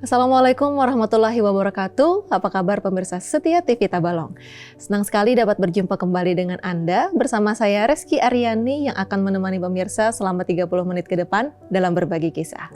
Assalamualaikum warahmatullahi wabarakatuh. Apa kabar pemirsa setia TV Tabalong? Senang sekali dapat berjumpa kembali dengan Anda bersama saya Reski Aryani yang akan menemani pemirsa selama 30 menit ke depan dalam berbagi kisah.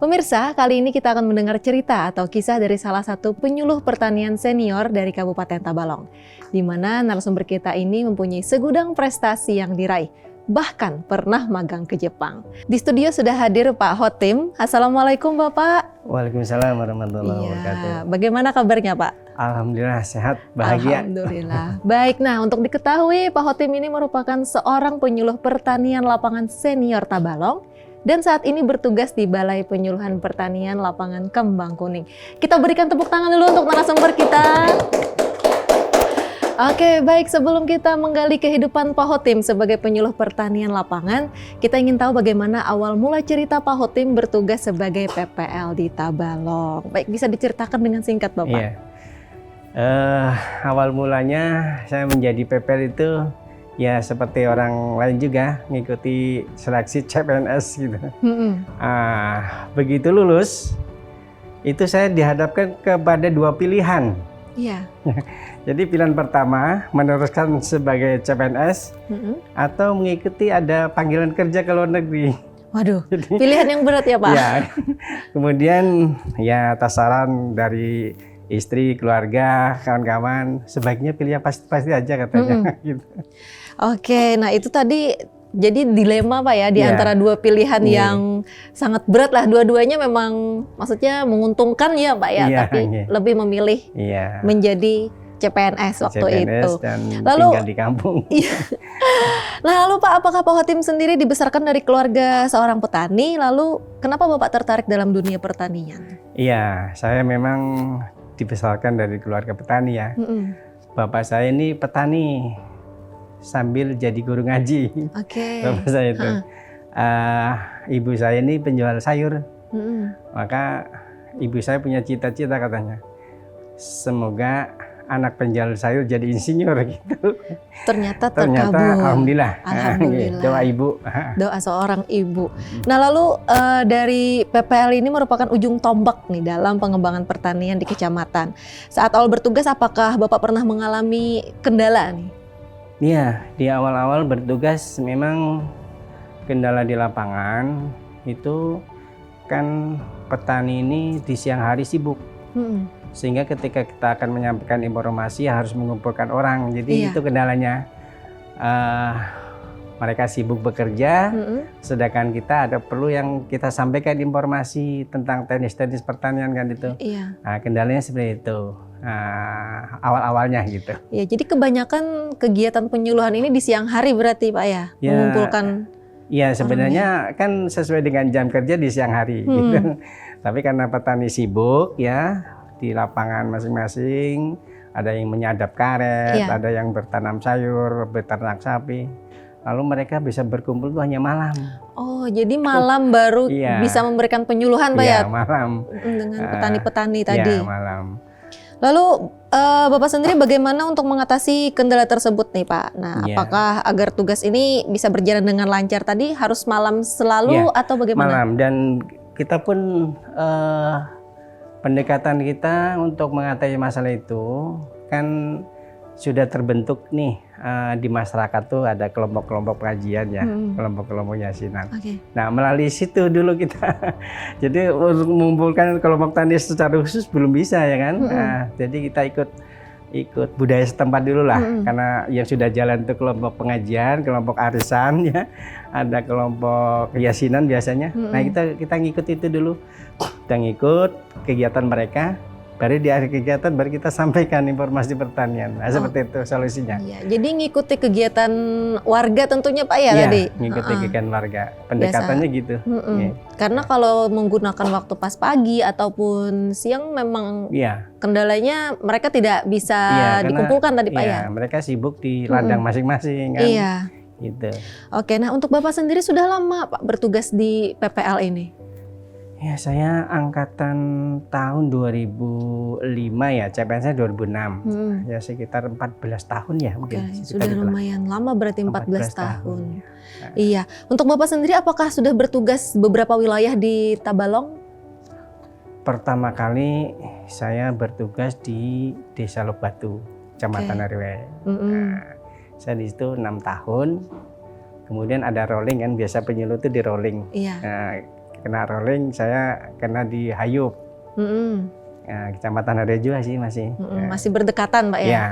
Pemirsa, kali ini kita akan mendengar cerita atau kisah dari salah satu penyuluh pertanian senior dari Kabupaten Tabalong, di mana narasumber kita ini mempunyai segudang prestasi yang diraih, bahkan pernah magang ke Jepang. Di studio sudah hadir Pak Hotim. Assalamualaikum Bapak. Waalaikumsalam warahmatullahi wabarakatuh. Bagaimana kabarnya Pak? Alhamdulillah sehat, bahagia. Alhamdulillah. Baik, nah untuk diketahui Pak Hotim ini merupakan seorang penyuluh pertanian lapangan senior Tabalong dan saat ini bertugas di Balai Penyuluhan Pertanian Lapangan Kembang Kuning. Kita berikan tepuk tangan dulu untuk narasumber kita. Oke, baik, sebelum kita menggali kehidupan Pak Hotim sebagai penyuluh pertanian lapangan, kita ingin tahu bagaimana awal mula cerita Pak Hotim bertugas sebagai PPL di Tabalong. Baik, bisa diceritakan dengan singkat Bapak? Iya. Awal mulanya saya menjadi PPL itu ya seperti orang lain juga, ngikuti seleksi CPNS gitu. Begitu lulus, itu saya dihadapkan kepada dua pilihan. Iya. Jadi pilihan pertama meneruskan sebagai CPNS atau mengikuti ada panggilan kerja ke luar negeri. Waduh, pilihan yang berat ya Pak? Ya. Kemudian ya atas saran dari istri, keluarga, kawan-kawan, sebaiknya pilih yang pasti-pasti aja katanya. Gitu. Oke, nah itu tadi jadi dilema Pak ya di antara dua pilihan yang sangat berat lah. Dua-duanya memang maksudnya menguntungkan ya Pak ya, tapi lebih memilih menjadi CPNS waktu itu. Dan lalu tinggal di kampung. Nah, lalu Pak, apakah Pak Hotim sendiri dibesarkan dari keluarga seorang petani? Lalu kenapa Bapak tertarik dalam dunia pertanian? Iya, saya memang dibesarkan dari keluarga petani ya. Bapak saya ini petani sambil jadi guru ngaji. Oke. Bapak saya itu. Ibu saya ini penjual sayur. Maka ibu saya punya cita-cita katanya, semoga anak penjual sayur jadi insinyur gitu. Ternyata terkabul. Alhamdulillah. Alhamdulillah. Doa ibu. Doa seorang ibu. Nah lalu dari PPL ini merupakan ujung tombak nih dalam pengembangan pertanian di kecamatan. Saat awal bertugas apakah Bapak pernah mengalami kendala nih? Iya, di awal-awal bertugas memang kendala di lapangan itu kan petani ini di siang hari sibuk. Sehingga ketika kita akan menyampaikan informasi harus mengumpulkan orang, jadi itu kendalanya. Mereka sibuk bekerja, sedangkan kita ada perlu yang kita sampaikan informasi tentang teknis-teknis pertanian kan itu. Nah, kendalanya seperti itu awal-awalnya gitu. Ya, jadi kebanyakan kegiatan penyuluhan ini di siang hari berarti Pak ya, mengumpulkan. Iya, sebenarnya kan sesuai dengan jam kerja di siang hari. Gitu. Tapi karena petani sibuk ya. Di lapangan masing-masing, ada yang menyadap karet, ada yang bertanam sayur, beternak sapi. Lalu mereka bisa berkumpul tuh hanya malam. Oh, jadi malam baru bisa memberikan penyuluhan Pak ya? Iya, malam. Dengan petani-petani tadi. Iya, malam. Lalu Bapak sendiri bagaimana untuk mengatasi kendala tersebut nih Pak? Nah, apakah agar tugas ini bisa berjalan dengan lancar tadi harus malam selalu atau bagaimana? Malam, dan kita pun pendekatan kita untuk mengatasi masalah itu kan sudah terbentuk nih di masyarakat tuh ada kelompok-kelompok pengajian ya, kelompok-kelompok yasinan. Nah melalui situ dulu kita, jadi mengumpulkan kelompok tani secara khusus belum bisa ya kan. Jadi kita ikut budaya setempat dulu lah, karena yang sudah jalan itu kelompok pengajian, kelompok arisan ya, ada kelompok yasinan biasanya. Nah kita ngikut itu dulu, kita ngikut kegiatan mereka, baru di akhir kegiatan baru kita sampaikan informasi pertanian. Nah, seperti itu solusinya. Iya, jadi ngikuti kegiatan warga tentunya Pak ya tadi? Iya, ngikuti kegiatan warga, pendekatannya gitu. Karena kalau menggunakan waktu pas pagi ataupun siang memang kendalanya mereka tidak bisa dikumpulkan tadi Pak ya? Mereka sibuk di ladang masing-masing kan. Iya. Gitu. Oke, nah untuk Bapak sendiri sudah lama Pak bertugas di PPL ini? Ya, saya angkatan tahun 2005 ya, CPNS-nya 2006. Ya sekitar 14 tahun ya mungkin. Sudah lumayan lama berarti 14 tahun. Iya. Untuk Bapak sendiri apakah sudah bertugas beberapa wilayah di Tabalong? Pertama kali saya bertugas di Desa Lobatu, Kecamatan Ariwe. Nah, saya di situ 6 tahun. Kemudian ada rolling kan, biasa penyuluh itu di rolling. Nah, kena rolling, saya kena di Hayup. Nah, Kecamatan Ariwe juga sih masih. Masih berdekatan Pak ya? Iya.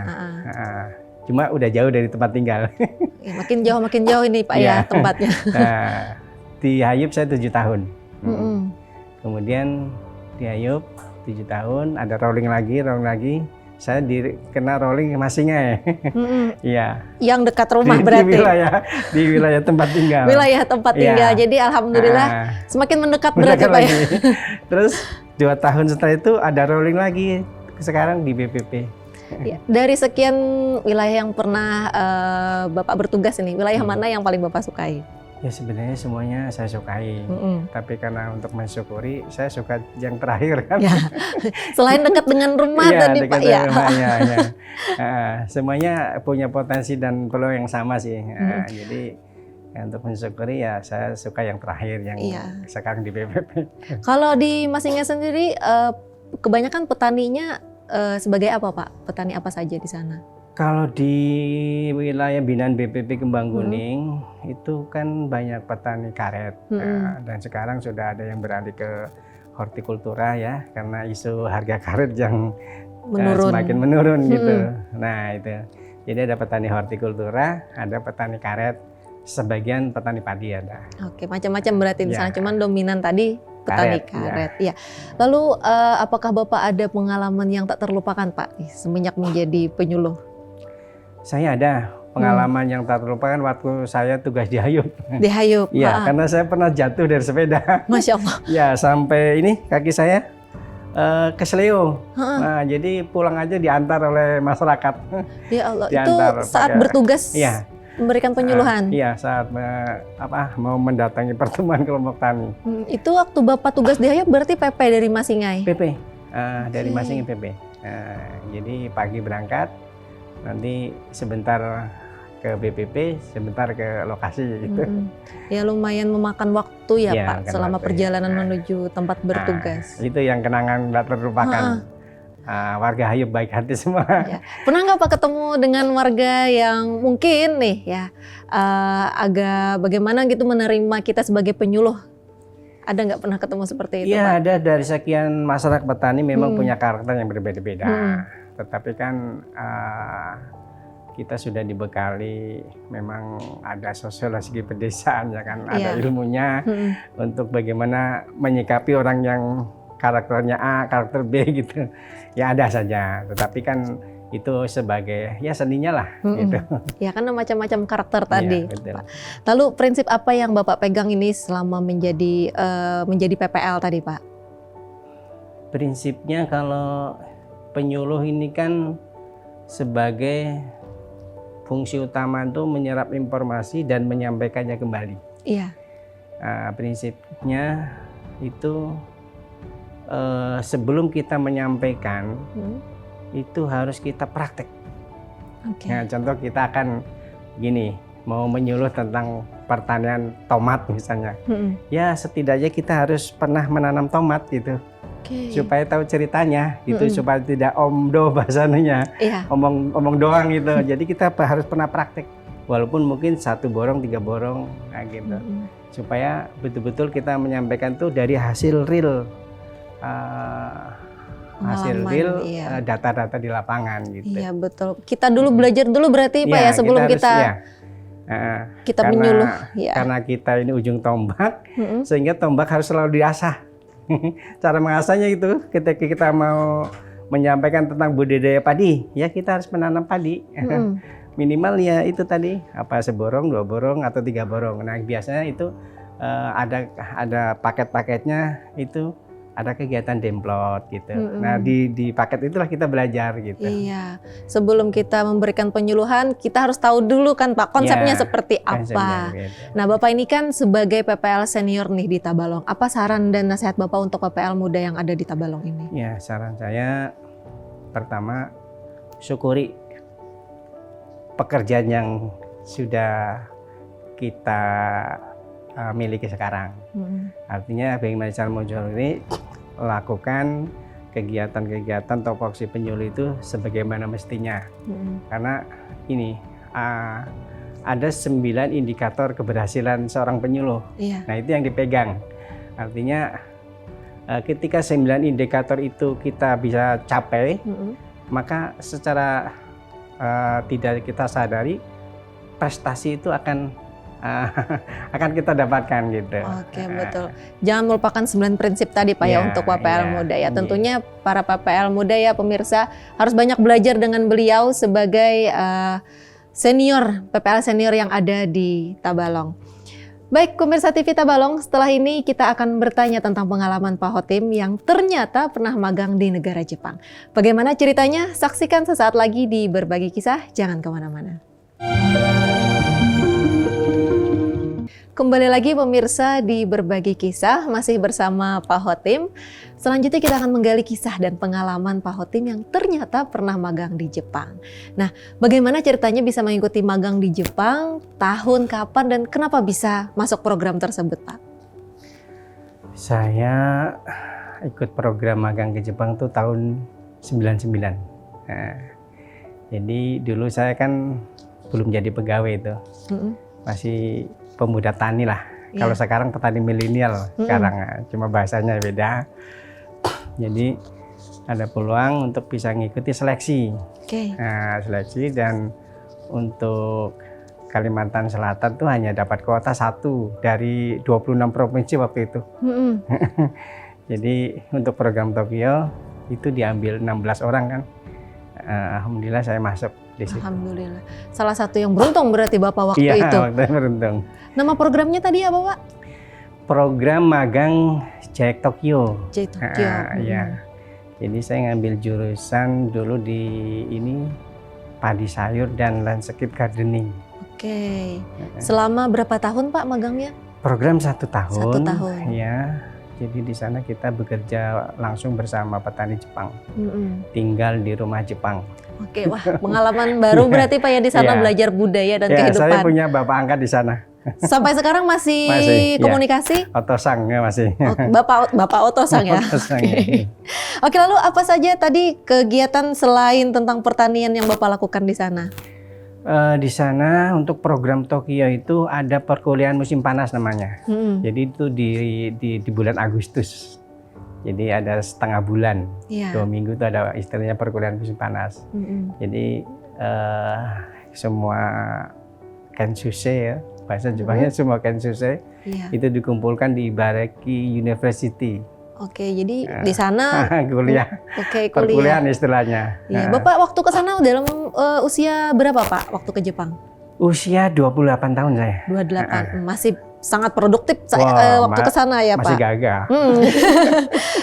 Cuma udah jauh dari tempat tinggal. Ya, makin jauh ini Pak ya tempatnya. Nah, di Hayup saya 7 tahun. Kemudian di Hayup 7 tahun, ada rolling lagi. Saya kena rolling Masingai. Iya. Yang dekat rumah berarti. Di wilayah tempat tinggal. Wilayah tempat tinggal. Jadi alhamdulillah semakin mendekat berarti Pak ya. Terus 2 tahun setelah itu ada rolling lagi. Sekarang di BPP. Ya, dari sekian wilayah yang pernah Bapak bertugas ini, wilayah mana yang paling Bapak sukai? Ya sebenarnya semuanya saya sukai, tapi karena untuk mensyukuri saya suka yang terakhir kan. Ya. Selain dekat dengan rumah tadi Pak ya. Semuanya punya potensi dan peluang yang sama sih. Jadi untuk mensyukuri ya saya suka yang terakhir yang sekarang di BPP. Kalau di Masingai sendiri kebanyakan petaninya sebagai apa Pak? Petani apa saja di sana? Kalau di wilayah binaan BPP Kembang Kuning itu kan banyak petani karet. Dan sekarang sudah ada yang beralih ke hortikultura ya, karena isu harga karet yang semakin menurun gitu. Nah itu, jadi ada petani hortikultura, ada petani karet, sebagian petani padi ada. Oke, macam-macam berarti di sana, cuman dominan tadi petani karet. Ya. Lalu apakah Bapak ada pengalaman yang tak terlupakan Pak semenjak menjadi penyuluh? Saya ada pengalaman yang tak terlupakan waktu saya tugas di Hayup. Di Hayup? Iya, karena saya pernah jatuh dari sepeda. Masya Allah. Ya, sampai ini kaki saya kesleo. Nah, jadi pulang aja diantar oleh masyarakat. Ya Allah, itu saat bertugas memberikan penyuluhan? Iya, saat mau mendatangi pertemuan kelompok tani. Itu waktu Bapak tugas di Hayup berarti PP dari Masingai? PP, dari Masingai PP. Jadi pagi berangkat, nanti sebentar ke BPP, sebentar ke lokasi gitu. Ya lumayan memakan waktu ya Pak selama perjalanan menuju tempat bertugas. Itu yang kenangan tak terlupakan. Warga Hayup baik hati semua. Ya. Pernah nggak Pak ketemu dengan warga yang mungkin nih ya agak bagaimana gitu menerima kita sebagai penyuluh? Ada nggak pernah ketemu seperti itu? Iya, ada. Dari sekian masyarakat petani memang punya karakter yang berbeda-beda. Tetapi kan kita sudah dibekali, memang ada sosiologi pedesaan ya kan, ada ilmunya untuk bagaimana menyikapi orang yang karakternya A, karakter B gitu. Ya ada saja, tetapi kan itu sebagai ya seninya lah gitu. Ya kan macam-macam karakter tadi. Pak. Lalu prinsip apa yang Bapak pegang ini selama menjadi PPL tadi Pak? Prinsipnya kalau penyuluh ini kan sebagai fungsi utama itu menyerap informasi dan menyampaikannya kembali. Iya. Prinsipnya itu sebelum kita menyampaikan itu harus kita praktek. Nah, contoh kita akan gini, mau menyuluh tentang pertanian tomat misalnya. Ya setidaknya kita harus pernah menanam tomat gitu. Supaya tahu ceritanya gitu, supaya tidak omdo bahasanya, omong doang gitu. Jadi kita harus pernah praktek, walaupun mungkin 1 borong 3 borong nah gitu, supaya betul-betul kita menyampaikan tuh dari hasil real, data-data di lapangan gitu. Iya betul. Kita dulu belajar dulu berarti Pak ya sebelum kita menyuluh. Karena kita ini ujung tombak, sehingga tombak harus selalu diasah. Cara mengasahnya itu ketika kita mau menyampaikan tentang budidaya padi, ya kita harus menanam padi. Minimal ya itu tadi, apa 1 borong, 2 borong atau 3 borong. Nah, biasanya itu ada paket-paketnya, itu ada kegiatan demplot gitu. Nah, di paket itulah kita belajar gitu. Iya. Sebelum kita memberikan penyuluhan, kita harus tahu dulu kan Pak konsepnya seperti apa. Gitu. Nah, Bapak ini kan sebagai PPL senior nih di Tabalong. Apa saran dan nasihat Bapak untuk PPL muda yang ada di Tabalong ini? Ya, saran saya pertama syukuri pekerjaan yang sudah kita miliki sekarang. Artinya bagaimana cara menjual ini lakukan kegiatan-kegiatan topoksi penyuluh itu sebagaimana mestinya. Karena ini ada 9 indikator keberhasilan seorang penyuluh. Nah itu yang dipegang. Artinya ketika 9 indikator itu kita bisa capai, maka secara tidak kita sadari prestasi itu akan kita dapatkan gitu. Oke, betul. Jangan melupakan 9 prinsip tadi Pak ya untuk PPL Muda ya. Tentunya para PPL Muda ya pemirsa harus banyak belajar dengan beliau sebagai senior, PPL senior yang ada di Tabalong. Baik pemirsa TV Tabalong, setelah ini kita akan bertanya tentang pengalaman Pak Hotim yang ternyata pernah magang di negara Jepang. Bagaimana ceritanya? Saksikan sesaat lagi di Berbagi Kisah, jangan kemana-mana. Kembali lagi pemirsa di Berbagi Kisah, masih bersama Pak Hotim. Selanjutnya kita akan menggali kisah dan pengalaman Pak Hotim yang ternyata pernah magang di Jepang. Nah, bagaimana ceritanya bisa mengikuti magang di Jepang, tahun kapan dan kenapa bisa masuk program tersebut Pak? Saya ikut program magang ke Jepang tuh tahun 99. Nah, jadi dulu saya kan belum jadi pegawai itu, masih pemuda tani lah. Kalau sekarang petani milenial sekarang, cuma bahasanya beda. Jadi ada peluang untuk bisa ngikuti seleksi. Nah, seleksi dan untuk Kalimantan Selatan tuh hanya dapat kuota 1 dari 26 provinsi waktu itu. Jadi untuk program Tokyo itu diambil 16 orang kan. Alhamdulillah saya masuk di situ. Alhamdulillah. Salah satu yang beruntung berarti Bapak waktu itu. Iya, waktu beruntung. Nama programnya tadi apa Pak? Program magang JAEK Tokyo. JAEK Tokyo. Iya. Jadi saya ngambil jurusan dulu di ini padi sayur dan landscape gardening. Oke. Selama berapa tahun Pak magangnya? Program 1 tahun. 1 tahun. Ya. Jadi di sana kita bekerja langsung bersama petani Jepang. Tinggal di rumah Jepang. Oke, wah pengalaman baru berarti Pak ya di sana belajar budaya dan kehidupan. Saya punya bapak angkat di sana. Sampai sekarang masih komunikasi? Ya. Otosang ya masih. Oh, Bapak Otosang ya. Otosang, Oke. Oke, lalu apa saja tadi kegiatan selain tentang pertanian yang Bapak lakukan di sana? Di sana untuk program Tokyo itu ada perkuliahan musim panas namanya. Jadi itu di bulan Agustus. Jadi ada setengah bulan, 2 minggu itu ada istilahnya perkuliahan musim panas. Jadi semua Kenshuse ya, bahasa Jepangnya semua Kenshuse itu dikumpulkan di Ibaraki University. Oke, jadi di sana kuliah. Oke, perkuliahan istilahnya. Iya, Bapak waktu ke sana dalam usia berapa Pak waktu ke Jepang? Usia 28 tahun saya. 28, masih sangat produktif waktu ke sana ya Pak? Masih gagah.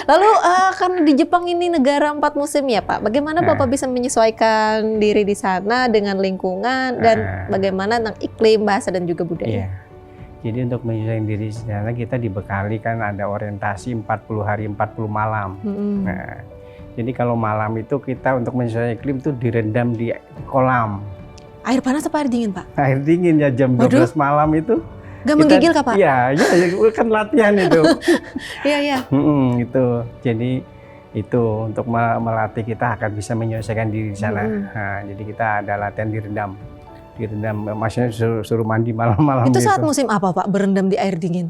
Lalu karena di Jepang ini negara 4 musim ya Pak, bagaimana Bapak bisa menyesuaikan diri di sana dengan lingkungan dan bagaimana tentang iklim, bahasa dan juga budaya? Jadi untuk menyesuaikan diri di sana kita dibekali kan ada orientasi 40 hari 40 malam. Nah, jadi kalau malam itu kita untuk menyesuaikan iklim itu direndam di kolam. Air panas apa air dingin Pak? Air dingin ya jam 12 malam itu. Gak menggigil Kak Pak? Iya, kan latihan itu. Iya. Itu. Jadi itu untuk melatih kita akan bisa menyesuaikan diri di sana. Nah, jadi kita ada latihan direndam, maksudnya suruh mandi malam-malam. Itu saat musim apa Pak berendam di air dingin?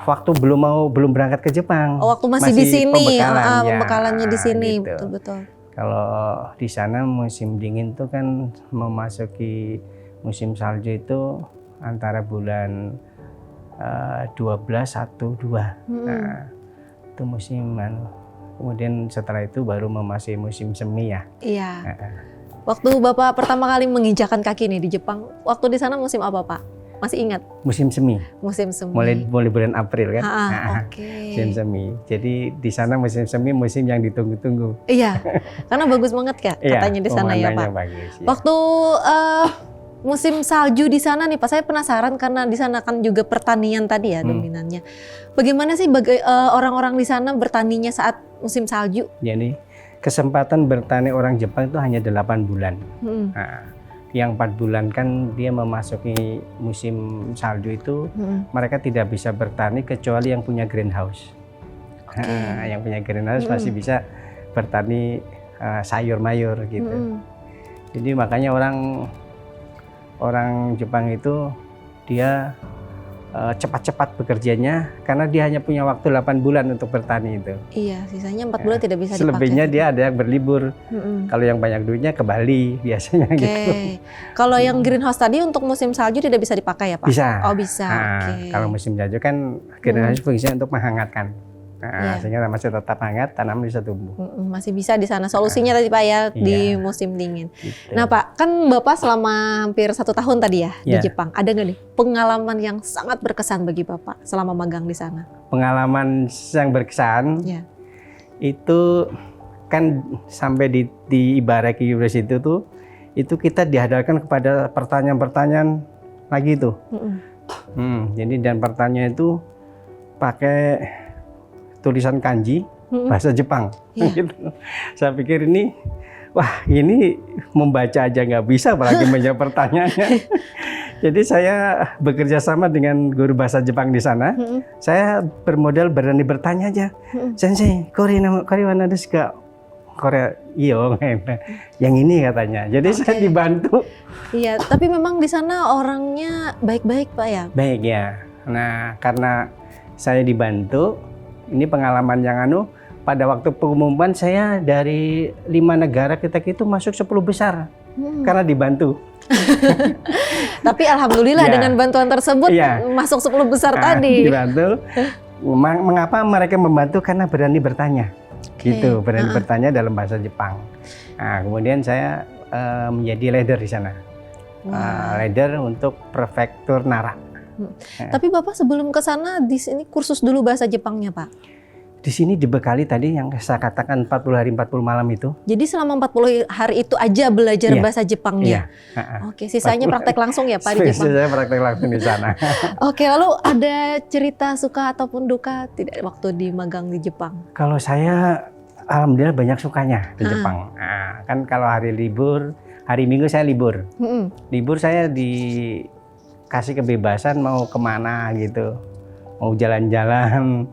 Waktu belum berangkat ke Jepang. Oh, waktu masih di sini, pembekalannya di sini, gitu. betul. Kalau di sana musim dingin itu kan memasuki musim salju itu antara bulan 12, 1, 2. Nah, itu musim. Kemudian setelah itu baru memasuki musim semi ya. Iya. Waktu Bapak pertama kali menginjakan kaki nih di Jepang, waktu di sana musim apa Pak? Masih ingat? Musim semi. Musim semi. Mulai bulan April kan? Oke. Musim semi. Jadi di sana musim semi musim yang ditunggu-tunggu. Iya, karena bagus banget katanya di sana ya Pak. Bagus, ya. Waktu musim salju di sana nih Pak, saya penasaran karena di sana kan juga pertanian tadi ya dominannya. Bagaimana sih orang-orang di sana bertaninya saat musim salju? Jadi kesempatan bertani orang Jepang itu hanya 8 bulan. Nah, yang 4 bulan kan dia memasuki musim salju itu mereka tidak bisa bertani kecuali yang punya greenhouse. Yang punya greenhouse masih bisa bertani sayur mayur gitu. Jadi makanya orang Jepang itu dia cepat-cepat bekerjanya karena dia hanya punya waktu 8 bulan untuk bertani itu. Iya, sisanya 4 bulan tidak bisa dipakai. Selebihnya dia ada yang berlibur. Kalau yang banyak duitnya ke Bali biasanya gitu. Kalau yang greenhouse tadi untuk musim salju tidak bisa dipakai ya Pak? Bisa. Oh bisa. Kalau musim salju kan greenhouse fungsinya untuk menghangatkan. Sehingga masih tetap hangat, tanaman bisa tumbuh. Masih bisa di sana. Solusinya tadi Pak ya di musim dingin. Gitu. Nah Pak, kan Bapak selama hampir 1 tahun tadi ya di Jepang. Ada nggak nih pengalaman yang sangat berkesan bagi Bapak selama magang di sana? Pengalaman yang berkesan itu kan sampai di Ibaraki University itu kita dihadapkan kepada pertanyaan-pertanyaan lagi tuh. Jadi dan pertanyaan itu pakai tulisan kanji bahasa Jepang. Gitu. Saya pikir ini membaca aja nggak bisa, apalagi menjawab pertanyaannya. Jadi saya bekerja sama dengan guru bahasa Jepang di sana. Saya bermodal berani bertanya aja. Sensei, Korea mana desu ka? Korea, iyo, yang ini katanya. Jadi saya dibantu. Iya, tapi memang di sana orangnya baik-baik Pak ya? Baik ya. Nah, karena saya dibantu. Ini pengalaman yang pada waktu pengumuman saya dari 5 negara kita itu masuk 10 besar karena dibantu. Tapi alhamdulillah dengan bantuan tersebut masuk 10 besar tadi. Dibantu. Mengapa mereka membantu? Karena berani bertanya. Gitu, berani bertanya dalam bahasa Jepang. Nah, kemudian saya menjadi leader di sana. Leader untuk prefektur Nara. Tapi Bapak sebelum ke sana di sini kursus dulu bahasa Jepangnya Pak? Di sini dibekali tadi yang saya katakan 40 hari 40 malam itu. Jadi selama 40 hari itu aja belajar bahasa Jepangnya? Oke, sisanya praktek langsung ya Pak di Jepang? Saya praktek langsung di sana. Oke, lalu ada cerita suka ataupun duka tidak waktu di magang di Jepang? Kalau saya alhamdulillah banyak sukanya di Jepang. Nah, kan kalau hari libur, hari Minggu saya libur. Libur saya kasih kebebasan mau kemana gitu, mau jalan-jalan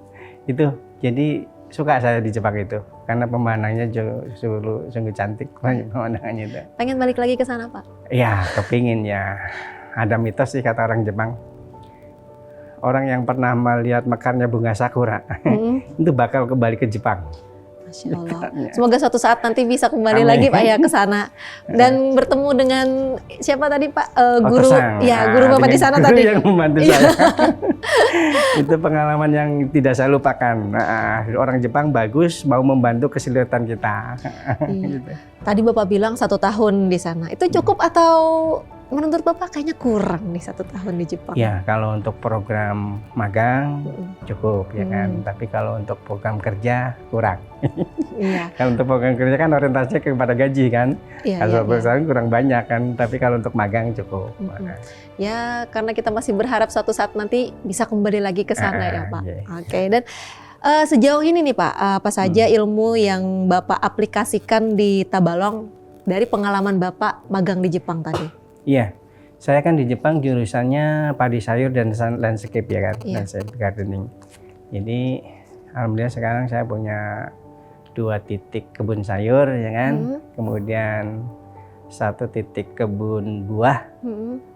itu. Jadi suka saya di Jepang itu karena pemandangannya sungguh cantik pemandangannya itu. Pengen balik lagi ke sana Pak? Ya kepingin ya. Ada mitos sih kata orang Jepang, orang yang pernah melihat mekarnya bunga sakura itu bakal kembali ke Jepang. Masya Allah. Semoga suatu saat nanti bisa kembali lagi Pak ya ke sana dan bertemu dengan siapa tadi Pak guru guru Bapak di sana tadi yang membantu saya. Itu pengalaman yang tidak saya lupakan. Orang Jepang bagus, mau membantu kesulitan kita. Gitu. Tadi Bapak bilang 1 tahun di sana. Itu cukup atau menurut Bapak kayaknya kurang nih 1 tahun di Jepang? Ya, kalau untuk program magang cukup ya kan. Tapi kalau untuk program kerja kurang. Kalau untuk program kerja kan orientasinya kepada gaji kan. Kalau program kurang banyak kan. Tapi kalau untuk magang cukup. Ya, karena kita masih berharap suatu saat nanti bisa kembali lagi ke sana ya Pak. Oke, dan sejauh ini nih Pak, apa saja ilmu yang Bapak aplikasikan di Tabalong dari pengalaman Bapak magang di Jepang tadi? Iya, saya kan di Jepang jurusannya padi sayur dan landscape ya kan, landscape gardening. Jadi alhamdulillah sekarang saya punya 2 titik kebun sayur ya kan, kemudian 1 titik kebun buah,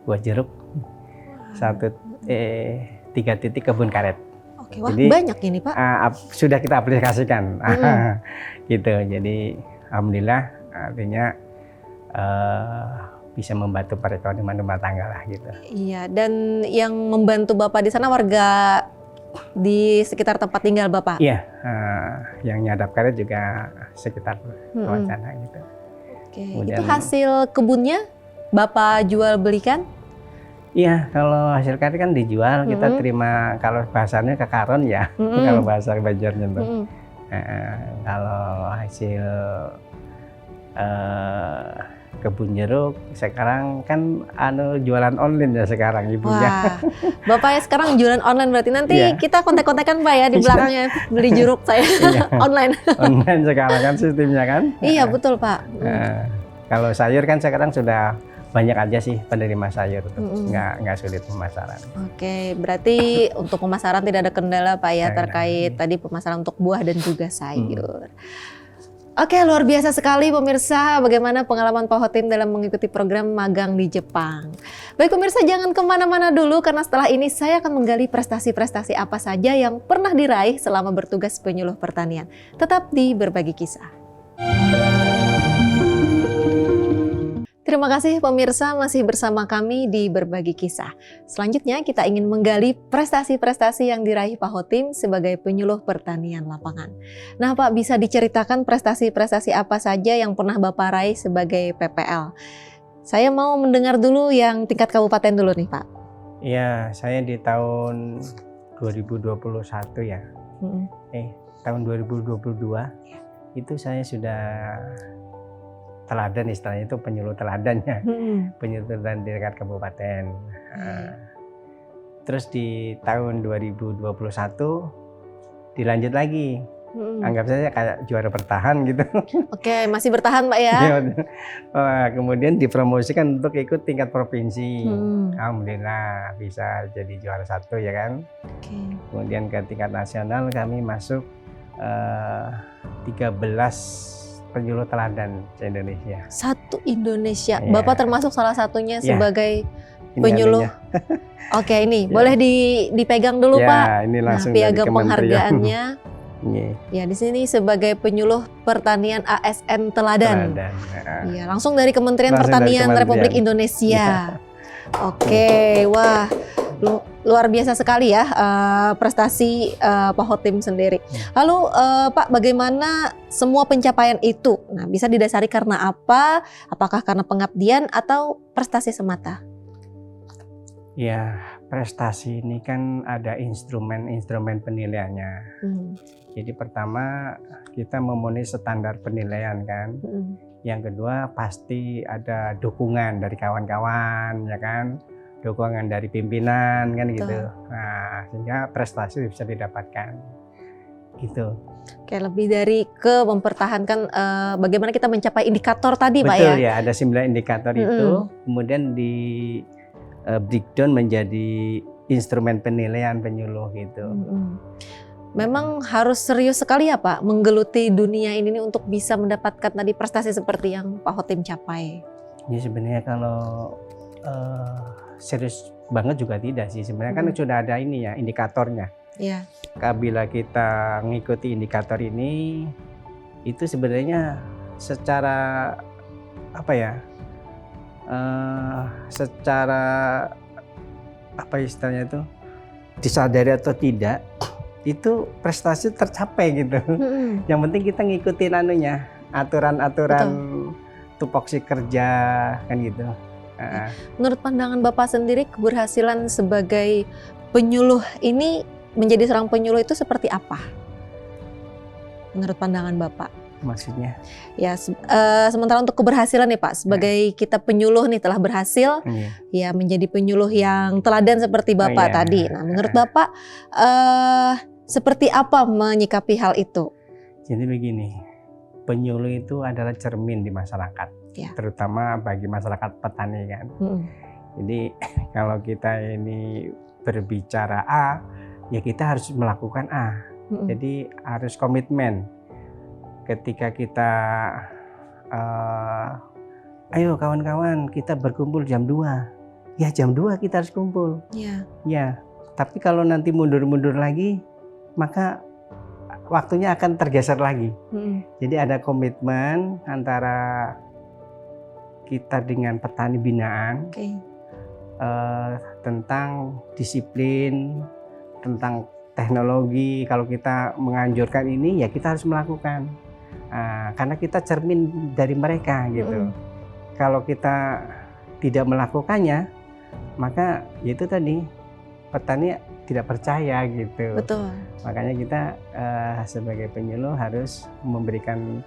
buah jeruk, 3 titik kebun karet. Oke, wah jadi, banyak ini Pak. Sudah kita aplikasikan, gitu. Jadi alhamdulillah artinya bisa membantu perekonomian rumah tangga lah gitu. Iya, dan yang membantu Bapak di sana warga di sekitar tempat tinggal Bapak? Iya, yang nyadap karet juga sekitar sana gitu. Oke, itu hasil kebunnya Bapak jual belikan? Iya, kalau hasil karet kan dijual, kita terima kalau bahasanya ke karon ya, kalau bahasa Banjarnya tuh. Kalau hasil kebun jeruk sekarang kan jualan online ya sekarang ibunya. Wah, Bapak ya sekarang jualan online berarti nanti kita kontak-kontakan Pak ya di belakangnya beli jeruk saya online. Online sekarang kan sistemnya kan. Iya betul Pak. Kalau sayur kan sekarang sudah banyak aja sih penerima sayur tuh, nggak sulit pemasaran. Oke, berarti untuk pemasaran tidak ada kendala Pak ya terkait tadi pemasaran untuk buah dan juga sayur. Oke, luar biasa sekali pemirsa bagaimana pengalaman Pak Hotim dalam mengikuti program magang di Jepang. Baik pemirsa, jangan kemana-mana dulu karena setelah ini saya akan menggali prestasi-prestasi apa saja yang pernah diraih selama bertugas penyuluh pertanian. Tetap di Berbagi Kisah. Terima kasih pemirsa masih bersama kami di Berbagi Kisah. Selanjutnya kita ingin menggali prestasi-prestasi yang diraih Pak Hotim sebagai penyuluh pertanian lapangan. Nah Pak, bisa diceritakan prestasi-prestasi apa saja yang pernah Bapak raih sebagai PPL? Saya mau mendengar dulu yang tingkat kabupaten dulu nih Pak. Iya, saya di tahun 2021 ya. Tahun 2022 itu saya sudah teladan, istilahnya itu penyuluh teladannya, penyuluh teladan di tingkat kabupaten. Terus di tahun 2021 dilanjut lagi, anggap saja kayak juara bertahan gitu. Oke, masih bertahan Pak ya? Kemudian dipromosikan untuk ikut tingkat provinsi. Alhamdulillah bisa jadi juara 1 ya kan. Kemudian ke tingkat nasional kami masuk 13 penyuluh teladan se-Indonesia. Satu Indonesia. Bapak termasuk salah satunya sebagai penyuluh. Oke, ini boleh dipegang dulu Pak. Ini langsung piagam penghargaannya. Ya, di sini sebagai penyuluh pertanian ASN Teladan. Iya, langsung dari Kementerian Pertanian Republik Indonesia. Oke, wah. Luar biasa sekali ya prestasi Pak Hotim sendiri. Lalu Pak, bagaimana semua pencapaian itu? Nah, bisa didasari karena apa? Apakah karena pengabdian atau prestasi semata? Ya, prestasi ini kan ada instrumen penilaiannya. Jadi pertama kita memenuhi standar penilaian kan. Yang kedua pasti ada dukungan dari kawan-kawan ya kan. Dukungan dari pimpinan kan gitu. Nah, sehingga prestasi bisa didapatkan gitu. Oke, lebih dari ke mempertahankan bagaimana kita mencapai indikator tadi Pak ya. Betul ya, ada 9 indikator itu kemudian di breakdown menjadi instrumen penilaian penyuluh gitu. Memang harus serius sekali ya Pak menggeluti dunia ini untuk bisa mendapatkan tadi prestasi seperti yang Pak Hotim capai. Ya sebenarnya kalau serius banget juga tidak sih, sebenarnya kan sudah ada ini ya indikatornya. Iya. Bila kita mengikuti indikator ini, itu sebenarnya secara apa ya? Secara apa istilahnya itu disadari atau tidak, itu prestasi tercapai gitu. Yang penting kita ngikutin anunya, aturan-aturan tupoksi kerja kan gitu. Menurut pandangan Bapak sendiri, keberhasilan sebagai penyuluh ini, menjadi seorang penyuluh itu seperti apa? Menurut pandangan Bapak? Maksudnya? Ya, sementara untuk keberhasilan nih Pak, sebagai kita penyuluh nih telah berhasil, ya menjadi penyuluh yang teladan seperti Bapak tadi. Nah, menurut Bapak seperti apa menyikapi hal itu? Jadi begini, penyuluh itu adalah cermin di masyarakat. Terutama bagi masyarakat petani kan. Jadi kalau kita ini berbicara A, ya kita harus melakukan A. Jadi harus komitmen. Ketika kita ayo kawan-kawan kita berkumpul jam 2. Ya jam 2 kita harus kumpul. Ya, tapi kalau nanti mundur-mundur lagi, maka waktunya akan tergeser lagi. Jadi ada komitmen antara kita dengan petani binaan tentang disiplin, tentang teknologi. Kalau kita menganjurkan ini, ya kita harus melakukan. Karena kita cermin dari mereka gitu. Kalau kita tidak melakukannya, maka itu tadi petani tidak percaya gitu. Betul. Makanya kita sebagai penyuluh harus memberikan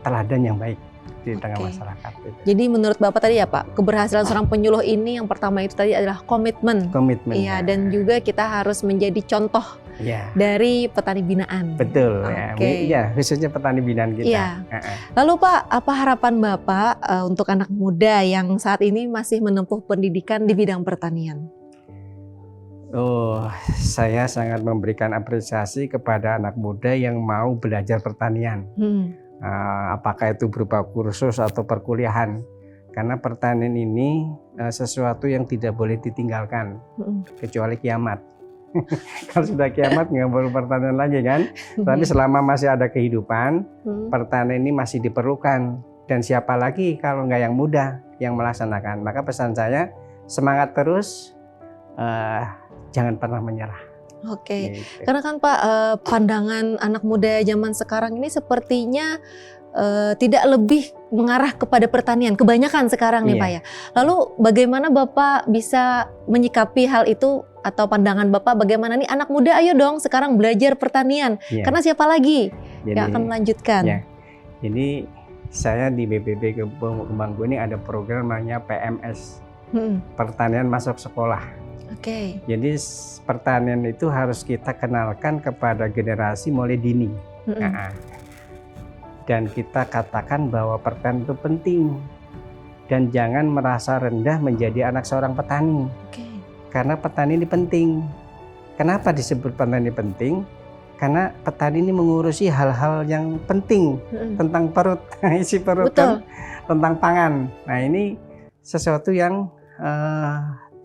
teladan yang baik di tengah masyarakat. Gitu. Jadi menurut Bapak tadi ya Pak, keberhasilan seorang penyuluh ini yang pertama itu tadi adalah komitmen. Komitmen. Iya, dan juga kita harus menjadi contoh Ya. dari petani binaan. Betul, Okay. ya, khususnya petani binaan kita. Ya. Lalu Pak, apa harapan Bapak untuk anak muda yang saat ini masih menempuh pendidikan di bidang pertanian? Oh, saya sangat memberikan apresiasi kepada anak muda yang mau belajar pertanian. Apakah itu berupa kursus atau perkuliahan. Karena pertanian ini sesuatu yang tidak boleh ditinggalkan, kecuali kiamat. Kalau sudah kiamat nggak perlu pertanian lagi kan. Tapi selama masih ada kehidupan, pertanian ini masih diperlukan. Dan siapa lagi kalau nggak yang muda yang melaksanakan. Maka pesan saya, semangat terus, jangan pernah menyerah. Oke. Gitu. Karena kan Pak, pandangan anak muda zaman sekarang ini sepertinya tidak lebih mengarah kepada pertanian, kebanyakan sekarang nih Pak ya. Lalu bagaimana Bapak bisa menyikapi hal itu atau pandangan Bapak bagaimana nih anak muda ayo dong sekarang belajar pertanian, karena siapa lagi yang akan melanjutkan? Jadi saya di BPB Kembang Kuning ada program namanya PMS, Pertanian Masuk Sekolah. Oke. Jadi pertanian itu harus kita kenalkan kepada generasi mulai dini. Dan kita katakan bahwa pertanian itu penting. Dan jangan merasa rendah menjadi anak seorang petani. Karena petani ini penting. Kenapa disebut petani penting? Karena petani ini mengurusi hal-hal yang penting tentang perut, isi perut kan, tentang pangan. Nah ini sesuatu yang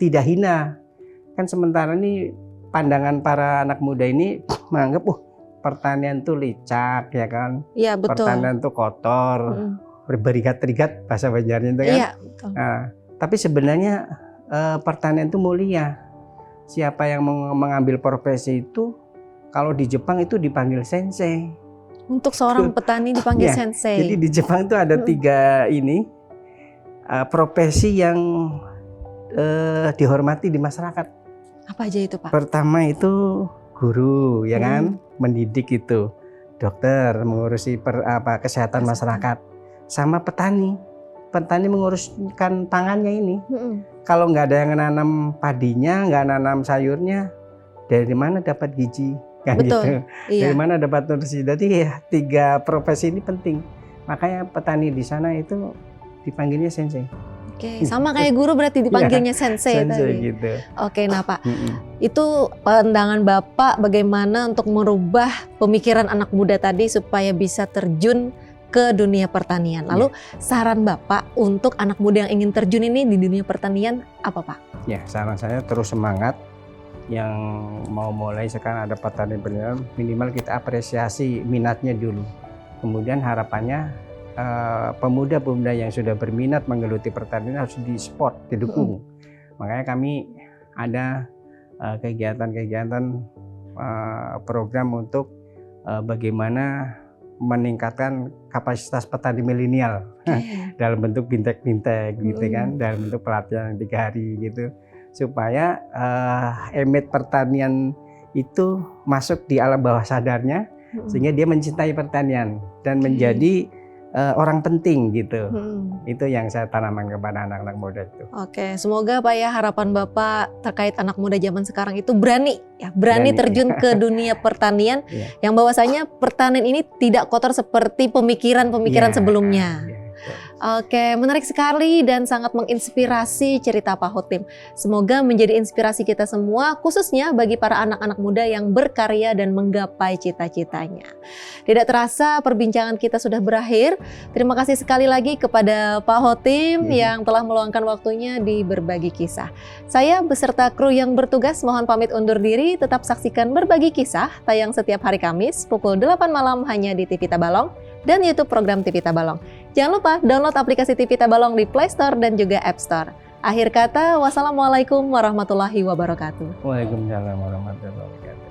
tidak hina. Kan sementara ini pandangan para anak muda ini menganggap pertanian itu licak ya kan. Iya betul. Pertanian itu kotor, berigat-rigat bahasa Banjarnya itu kan. Iya betul. Nah, tapi sebenarnya pertanian itu mulia. Siapa yang mengambil profesi itu, kalau di Jepang itu dipanggil sensei. Untuk seorang petani dipanggil sensei. Jadi di Jepang itu ada 3 profesi yang dihormati di masyarakat. Apa aja itu Pak? Pertama itu guru, ya kan, mendidik itu, dokter mengurusi kesehatan masyarakat, sama petani. Petani menguruskan pangannya ini. Kalau nggak ada yang nanam padinya, nggak nanam sayurnya, dari mana dapat gizi? Kan gitu. Dari mana dapat nutrisi? Jadi 3 profesi ini penting. Makanya petani di sana itu dipanggilnya sensei. Oke, sama kayak guru berarti dipanggilnya sensei tadi. Gitu. Oke, nah Pak, itu pandangan Bapak bagaimana untuk merubah pemikiran anak muda tadi supaya bisa terjun ke dunia pertanian. Lalu saran Bapak untuk anak muda yang ingin terjun ini di dunia pertanian apa Pak? Ya, saran saya terus semangat. Yang mau mulai sekarang ada petani pertanian, minimal kita apresiasi minatnya dulu. Kemudian harapannya pemuda-pemuda yang sudah berminat menggeluti pertanian harus di-support, didukung. Makanya kami ada kegiatan-kegiatan program untuk bagaimana meningkatkan kapasitas petani milenial dalam bentuk bintek-bintek gitu kan, dalam bentuk pelatihan 3 hari gitu, supaya image pertanian itu masuk di alam bawah sadarnya, sehingga dia mencintai pertanian dan menjadi orang penting gitu. Itu yang saya tanamkan kepada anak-anak muda itu. Oke, semoga Pak ya harapan Bapak terkait anak muda zaman sekarang itu berani terjun ke dunia pertanian yang bahwasanya pertanian ini tidak kotor seperti pemikiran-pemikiran sebelumnya. Oke, menarik sekali dan sangat menginspirasi cerita Pak Hotim. Semoga menjadi inspirasi kita semua, khususnya bagi para anak-anak muda yang berkarya dan menggapai cita-citanya. Tidak terasa perbincangan kita sudah berakhir. Terima kasih sekali lagi kepada Pak Hotim yang telah meluangkan waktunya di Berbagi Kisah. Saya beserta kru yang bertugas mohon pamit undur diri. Tetap saksikan Berbagi Kisah, tayang setiap hari Kamis pukul 8 malam hanya di TV Tabalong dan YouTube program TV Tabalong. Jangan lupa download aplikasi TV Tabalong di Play Store dan juga App Store. Akhir kata, wassalamualaikum warahmatullahi wabarakatuh. Waalaikumsalam warahmatullahi wabarakatuh.